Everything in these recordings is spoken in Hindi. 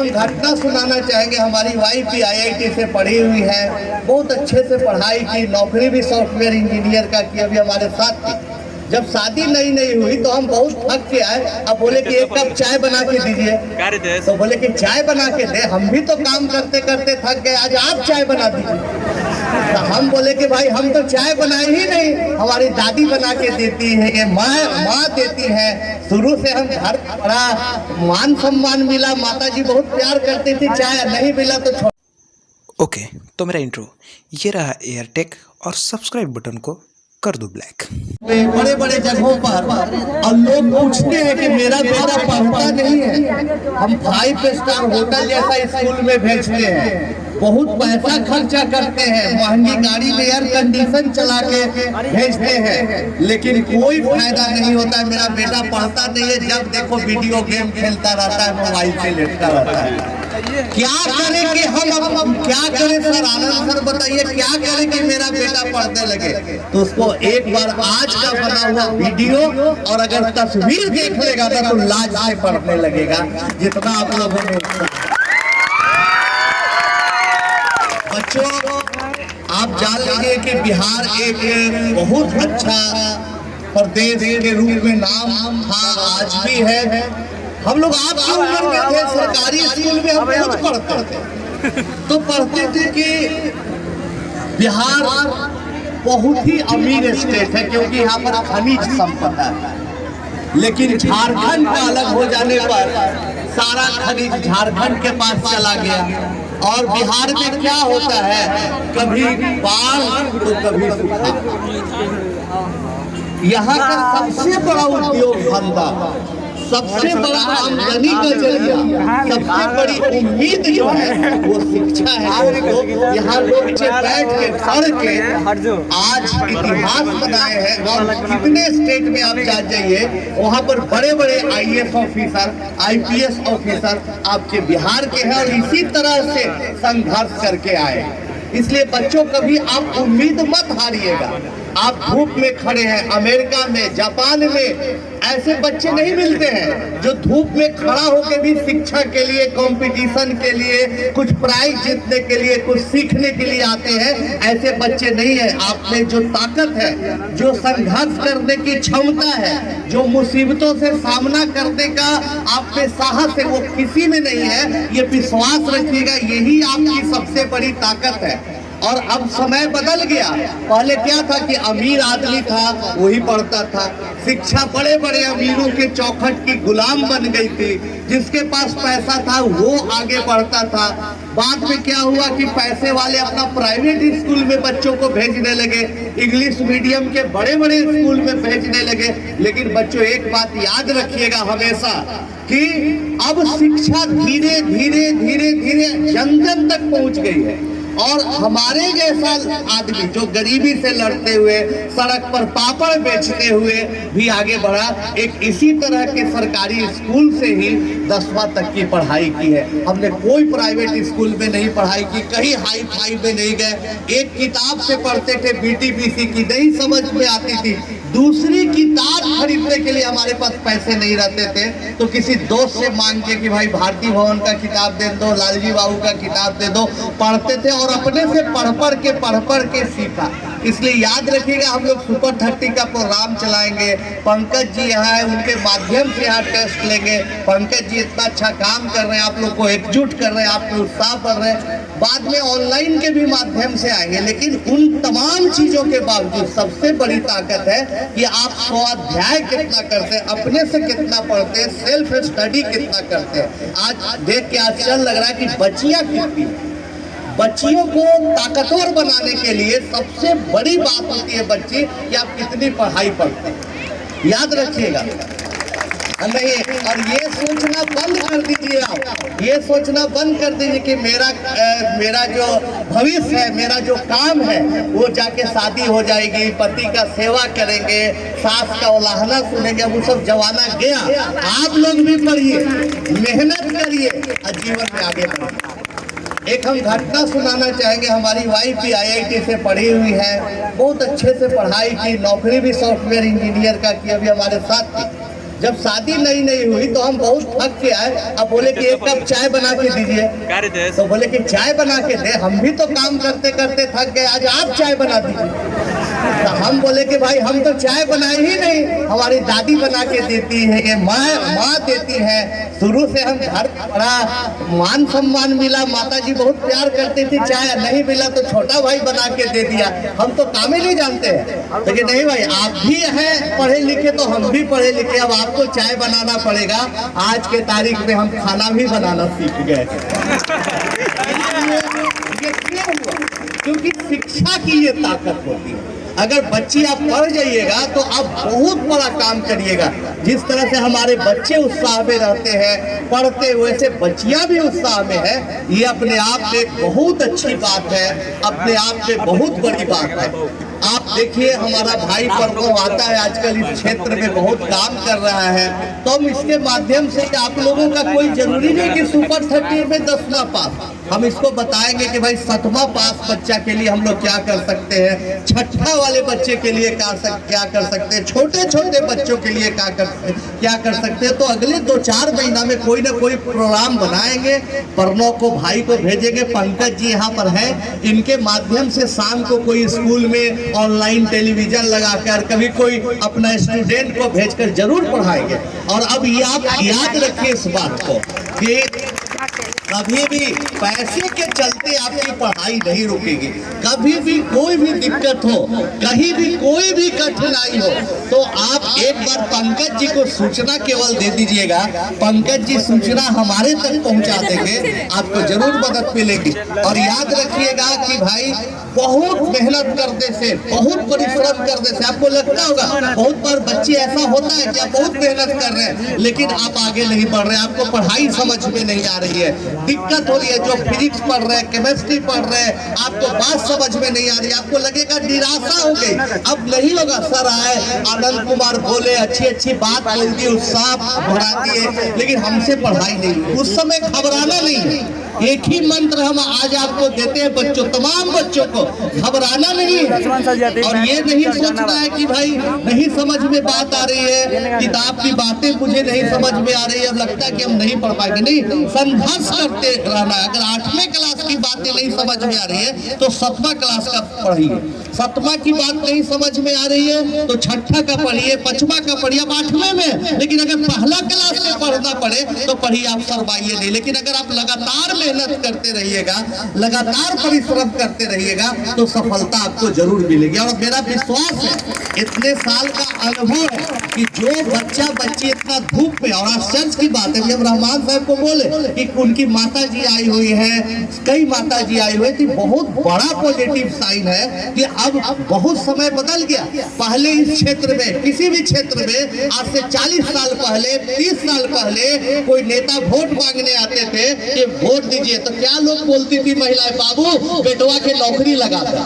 हम घटना सुनाना चाहेंगे। हमारी वाइफ भी IIT से पढ़ी हुई है, बहुत अच्छे से पढ़ाई की, नौकरी भी सॉफ्टवेयर इंजीनियर का की, अभी हमारे साथ थी। जब शादी नई हुई तो हम बहुत थक के आए। अब बोले कि एक कप चाय बना के दीजिए, तो बोले कि चाय बना के दे। हम भी तो काम करते करते थक गए, आज आप चाय बना दीजिए। तो हम बोले कि भाई हम तो चाय बनाए ही नहीं, हमारी दादी बना के देती है, माँ देती है। शुरू से हम घर बड़ा मान सम्मान मिला, माता जी बहुत प्यार करती थी, चाय नहीं मिला तो छोड़। ओके, तो मेरा इंट्रो ये रहा एयरटेक, और सब्सक्राइब बटन को कर दो ब्लैक। बड़े बड़े जगहों पर और लोग पूछते हैं कि मेरा बेटा पढ़ता नहीं है। हम 5 स्टार होटल जैसा स्कूल में भेजते हैं, बहुत पैसा खर्चा करते हैं, महंगी गाड़ी में एयर कंडीशन चला के भेजते हैं, लेकिन कोई फायदा नहीं होता। मेरा बेटा पढ़ता नहीं है, जब देखो वीडियो गेम खेलता रहता है, मोबाइल पे लेटता रहता है। क्या करें कि हम क्या करें सर? आनंद सर बताइए क्या करें कि मेरा बेटा पढ़ने लगे? तो उसको एक बार आज का बना हुआ वीडियो और अगर तस्वीर देख लेगा तो लाज से पढ़ने लगेगा, जितना आप लोगों ने। बच्चों, आप जान लीजिए कि बिहार एक बहुत अच्छा प्रदेश के रूप में नाम था, आज भी है। हम लोग आपकी उम्र में थे, सरकारी स्कूल में हम बहुत पढ़ते थे, तो पढ़ते थे कि बिहार बहुत ही अमीर स्टेट है, क्योंकि यहाँ पर खनिज संपदा है। लेकिन झारखंड का अलग हो जाने पर सारा खनिज झारखंड के पास चला गया। और बिहार में क्या होता है, कभी बाढ़ तो कभी सूखा। यहाँ का सबसे बड़ा उद्योग धंधा, सबसे बड़ा आमदनी का जरिया, सबसे बड़ी उम्मीद जो है वो शिक्षा है। तो यहाँ लोग बैठ के पढ़ के आज इतिहास बनाए हैं। और कितने स्टेट में आप जा जाइए, वहाँ पर बड़े बड़े IAS ऑफिसर, IPS ऑफिसर आपके बिहार के हैं, और इसी तरह से संघर्ष करके आए। इसलिए बच्चों, कभी आप उम्मीद मत हारिएगा। आप धूप में खड़े हैं, अमेरिका में, जापान में ऐसे बच्चे नहीं मिलते हैं जो धूप में खड़ा होकर भी शिक्षा के लिए, कंपटीशन के लिए, कुछ प्राइज जीतने के लिए, कुछ सीखने के लिए आते हैं। ऐसे बच्चे नहीं है। आप में जो ताकत है, जो संघर्ष करने की क्षमता है, जो मुसीबतों से सामना करने का आप में साहस है, वो किसी में नहीं है। ये विश्वास रखिएगा, यही आपकी सबसे बड़ी ताकत है। और अब समय बदल गया। पहले क्या था कि अमीर आदमी था वही पढ़ता था, शिक्षा बड़े बड़े अमीरों के चौखट की गुलाम बन गई थी। जिसके पास पैसा था वो आगे बढ़ता था। बाद में क्या हुआ कि पैसे वाले अपना प्राइवेट स्कूल में बच्चों को भेजने लगे, इंग्लिश मीडियम के बड़े बड़े स्कूल में भेजने लगे। लेकिन बच्चों, एक बात याद रखिएगा हमेशा कि अब शिक्षा धीरे धीरे धीरे धीरे जन जन तक पहुंच गई है। और हमारे जैसा आदमी जो गरीबी से लड़ते हुए, सड़क पर पापड़ बेचते हुए भी आगे बढ़ा, एक इसी तरह के सरकारी स्कूल से ही 10वां तक की पढ़ाई की है। हमने कोई प्राइवेट स्कूल में नहीं पढ़ाई की, कहीं हाई फाई में नहीं गए। एक किताब से पढ़ते थे, BTPC की, नहीं समझ में आती थी। दूसरी किताब खरीदने के लिए हमारे पास पैसे नहीं रहते थे, तो किसी दोस्त से मांग के कि भाई भारती भवन का किताब दे दो, लालजी बाबू का किताब दे दो। पढ़ते थे और अपने से पढ़ पढ़ के सीखा। इसलिए याद रखिएगा, हम लोग सुपर 30 का प्रोग्राम चलाएंगे। पंकज जी यहाँ है, उनके माध्यम से यहाँ टेस्ट लेंगे। पंकज जी इतना अच्छा काम कर रहे हैं, आप लोग को एकजुट कर रहे हैं, आपको उत्साह कर रहे हैं। बाद में ऑनलाइन के भी माध्यम से आएंगे। लेकिन उन तमाम चीजों के बावजूद सबसे बड़ी ताकत है कि आप स्वाध्याय कितना करते हैं, अपने से कितना पढ़ते हैं, सेल्फ स्टडी कितना करते हैं। आज देख के आश्चर्य लग रहा है कि बच्चियां कितनी, बच्चियों को ताकतवर बनाने के लिए सबसे बड़ी बात होती है बच्ची कि आप कितनी पढ़ाई पढ़ते हैं। याद रखिएगा। नहीं, और ये सोचना बंद कर दीजिए, आप ये सोचना बंद कर दीजिए कि मेरा जो भविष्य है, मेरा जो काम है वो जाके शादी हो जाएगी, पति का सेवा करेंगे, सास का उलाहना सुनेंगे। वो सब जमाना गया। आप लोग भी पढ़िए, मेहनत करिए और जीवन में आगे बढ़िए। एक हम घटना सुनाना चाहेंगे। हमारी वाइफ भी IIT से पढ़ी हुई है, बहुत अच्छे से पढ़ाई की, नौकरी भी सॉफ्टवेयर इंजीनियर का की, अभी हमारे साथ थी। जब शादी नहीं हुई तो हम बहुत थक के आए, अब बोले कि एक कप चाय बना के दीजिए, तो बोले कि चाय बना के दे, हम भी तो काम करते करते थक गए, आज आप चाय बना दीजिए। तो हम बोले कि भाई हम तो चाय बनाए ही नहीं, हमारी दादी बना के देती है, माँ देती है। शुरू से हम घर बड़ा मान सम्मान मिला, माता जी बहुत प्यार करती थी, चाय नहीं मिला तो छोटा भाई बना के दे दिया। हम तो काम ही नहीं जानते हैं, लेकिन नहीं भाई आप भी हैं पढ़े लिखे तो हम भी पढ़े लिखे, अब आपको चाय बनाना पड़ेगा। आज के तारीख में हम खाना भी बनाना सीख गए। ये क्यों हुआ? क्योंकि शिक्षा की ये ताकत होती है। अगर बच्ची आप पढ़ जाइएगा तो आप बहुत बड़ा काम करिएगा। जिस तरह से हमारे बच्चे उत्साह में रहते हैं पढ़ते हुए से बच्चियां भी उत्साह में है, ये अपने आप में बहुत अच्छी बात है, अपने आप में बहुत बड़ी बात है। आप देखिए हमारा भाई परगो आता है आजकल इस क्षेत्र में बहुत काम कर रहा है, तो हम इसके माध्यम से आप लोगों का कोई जरूरी नहीं कि सुपर 30 में 10वां पास, हम इसको बताएंगे कि भाई 7वां पास बच्चा के लिए हम लोग क्या कर सकते हैं, 6ठा वाले बच्चे के लिए क्या कर सकते हैं, छोटे छोटे बच्चों के लिए क्या कर सकते हैं। तो अगले 2-4 महीना में कोई ना कोई प्रोग्राम बनाएंगे, परनों को भाई को भेजेंगे, पंकज जी यहाँ पर हैं, इनके माध्यम से शाम को कोई स्कूल में ऑनलाइन टेलीविजन लगाकर कभी कोई अपना स्टूडेंट को भेजकर जरूर पढ़ाएंगे। और अब ये आप याद रखिए इस बात को कि कभी भी पैसे के चलते आपकी पढ़ाई नहीं रुकेगी। कभी भी कोई भी दिक्कत हो, कहीं भी कोई भी कठिनाई हो, तो आप एक बार पंकज जी को सूचना केवल दे दीजिएगा, पंकज जी सूचना हमारे तक पहुंचा देंगे, आपको जरूर मदद मिलेगी। और याद रखिएगा कि भाई बहुत मेहनत करने से, बहुत परिश्रम करने से, आपको लगता होगा बहुत बार बच्चे ऐसा होता है कि आप बहुत मेहनत कर रहे हैं लेकिन आप आगे नहीं बढ़ रहे, आपको पढ़ाई समझ में नहीं आ रही है, दिक्कत हो रही है। जो फिजिक्स पढ़ रहे हैं, केमिस्ट्री पढ़ रहे हैं, आपको बात समझ में नहीं आ रही, आपको लगेगा निराशा हो गई, अब नहीं होगा। सर आए, आनंद कुमार बोले, अच्छी अच्छी बात बोल दी, उत्साह बढ़ा दिए, लेकिन हमसे पढ़ाई नहीं। उस समय घबराना नहीं, एक ही मंत्र हम आज आपको देते हैं बच्चों, तमाम बच्चों को, घबराना नहीं है। और ये नहीं सोचना है कि भाई नहीं समझ में बात आ रही है, किताब की बातें मुझे नहीं समझ में आ रही है, अब लगता है कि हम नहीं पढ़ पाएंगे। नहीं, संघर्ष करते रहना। अगर 8वें क्लास की बातें नहीं समझ में आ रही है तो 7वां क्लास का पढ़िए, 7वां की बात नहीं समझ में आ रही है तो 6ठा का पढ़िए, 5वां का पढ़िए, अब 8वें में। लेकिन अगर पहला क्लास से पढ़ना पड़े तो पढ़िए, आप शर्माइए नहीं। लेकिन अगर आप लगातार मेहनत करते रहिएगा, लगातार परिश्रम करते रहिएगा तो सफलता आपको जरूर मिलेगी। और मेरा विश्वास है, इतने साल का अनुभव है कि जो बच्चा बच्ची इतना धूप में, और आश्चर्य की बात है जब रहमान साहब को बोले कि उनकी माता जी आई हुई है, कई माता जी आई हुई थी, बहुत बड़ा पॉजिटिव साइन है कि अब बहुत समय बदल गया। पहले इस क्षेत्र में, किसी भी क्षेत्र में, आज से 40 साल पहले, 30 साल पहले कोई नेता वोट मांगने आते थे कि वोट दीजिए, तो क्या लोग बोलती थी महिलाएं, बाबू बेटवा के नौकरी लगा दो,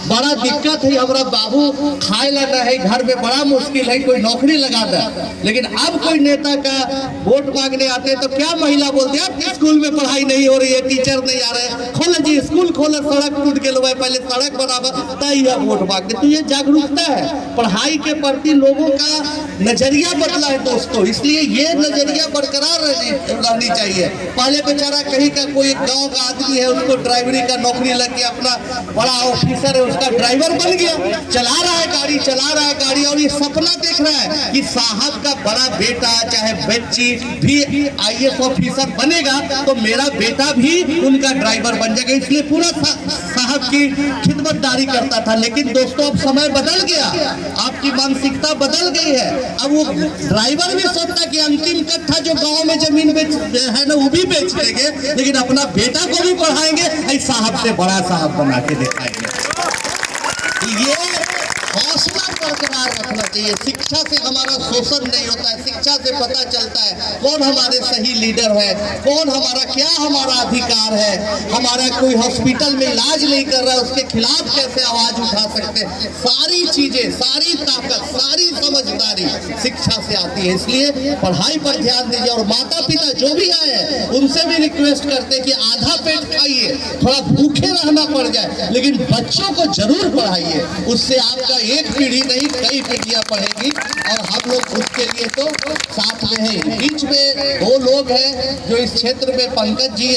बड़ा दिक्कत है, हमारा बाबू खाए लगा है, घर में बड़ा मुश्किल है, कोई नौकरी लगा दे। लेकिन अब कोई नेता का वोट मांगने आते हैं तो क्या महिला बोलती है, स्कूल में पढ़ाई नहीं हो रही है, टीचर नहीं आ रहे, खोलो जी स्कूल खोलो, सड़क टूट गए, पहले सड़क बनावा तय वोट मांगते। तो ये जागरूकता है, पढ़ाई के प्रति लोगों का नजरिया बदला है दोस्तों, इसलिए ये नजरिया बरकरार रहनी चाहिए। पहले बेचारा कहीं का कोई गाँव का आदमी है, उसको ड्राइवरी का नौकरी लग गया, अपना बड़ा ऑफिसर है, उसका ड्राइवर बन गया, चला रहा है गाड़ी, और ये सपना देख रहा है कि साहब का बड़ा बेटा चाहे बच्ची भी IAS ऑफिसर बनेगा तो मेरा बेटा भी उनका ड्राइवर बन जाएगा, इसलिए पूरा साहब की खिदमतदारी करता था। लेकिन दोस्तों अब समय बदल गया, आपकी मानसिकता बदल गई है, अब वो ड्राइवर भी सोचता कि अंतिम कट्ठा जो गांव में जमीन है ना वो भी बेच देंगे, लेकिन अपना बेटा को भी पढ़ाएंगे, साहब से बड़ा साहब बना के दिखाएंगे। ये हौसला बरकरार रखना चाहिए। शिक्षा से हमारा शोषण नहीं होता है, शिक्षा से पता चलता है कौन हमारे सही लीडर है, कौन हमारा, क्या हमारा अधिकार है, हमारा कोई हॉस्पिटल में इलाज नहीं कर रहा है उसके खिलाफ कैसे आवाज उठा सकते हैं। सारी चीजें, सारी ताकत, सारी समझदारी शिक्षा से आती है, इसलिए पढ़ाई पर ध्यान दीजिए। और माता पिता जो भी आए हैं उनसे भी रिक्वेस्ट करते हैं कि आधा पेट खाइए, थोड़ा भूखे रहना पड़ जाए, लेकिन बच्चों को जरूर पढ़ाइए, उससे आपका एक पीढ़ी नहीं कई पीढ़ियां पढ़ेगी और हम लोग उसके लिए तो साथ में हैं। बीच में 2 लोग हैं जो इस क्षेत्र में, पंकज जी